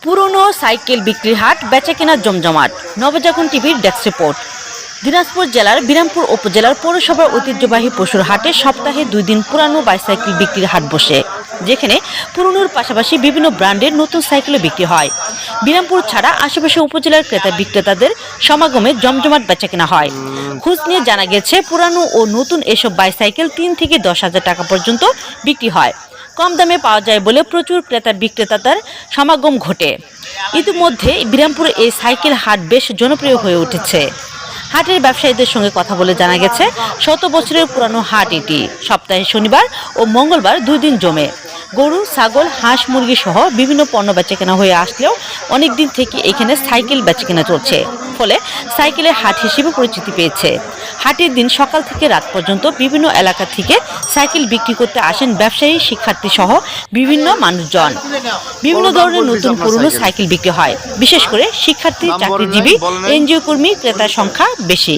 পুরনো সাইকেল বিক্রির হাট বেচাকেনার জমজমাট। নবজাগরণ টিভির ডেস্ক রিপোর্ট। দিনাজপুর জেলার বিরামপুর উপজেলার পৌরসভার ঐতিহ্যবাহী পশুর হাটে সপ্তাহে 2 দিন পুরানো বাইসাইকেল বিক্রির হাট বসে, যেখানে পুরনোর পাশাপাশি বিভিন্ন ব্র্যান্ডের নতুন সাইকেলও বিক্রি হয়। বিরামপুর ছাড়া আশেপাশে উপজেলার ক্রেতা বিক্রেতাদের সমাগমে জমজমাট বেচাকেনা হয়। খোঁজ নিয়ে জানা গেছে, পুরানো ও নতুন এসব বাইসাইকেল 3 থেকে 10,000 টাকা পর্যন্ত বিক্রি হয়। কম দামে পাওয়া যায় বলে প্রচুর ক্রেতা বিক্রেতাদের সমাগম ঘটে। ইতিমধ্যে বিরামপুরে এই সাইকেল হাট বেশ জনপ্রিয় হয়ে উঠেছে। হাটের ব্যবসায়ীদের সঙ্গে কথা বলে জানা গেছে, 100 বছরের পুরানো হাট এটি। সপ্তাহে শনিবার ও মঙ্গলবার 2 দিন জমে। গরু, ছাগল, হাঁস, মুরগি সহ বিভিন্ন পণ্য বেচাকেনা হয়ে আসলেও অনেক দিন থেকে এখানে সাইকেল বেচাকেনা চলছে, ফলে সাইকেলের হাট হিসেবে পরিচিতি পেয়েছে। হাটের দিন সকাল থেকে রাত পর্যন্ত বিভিন্ন এলাকা থেকে সাইকেল বিক্রি করতে আসেন ব্যবসায়ী, শিক্ষার্থী সহ বিভিন্ন মানুষজন। বিভিন্ন ধরনের নতুন পুরনো সাইকেল বিক্রি হয়। বিশেষ করে শিক্ষার্থী, চাকরিজীবী, এনজিও কর্মী ক্রেতার সংখ্যা বেশি।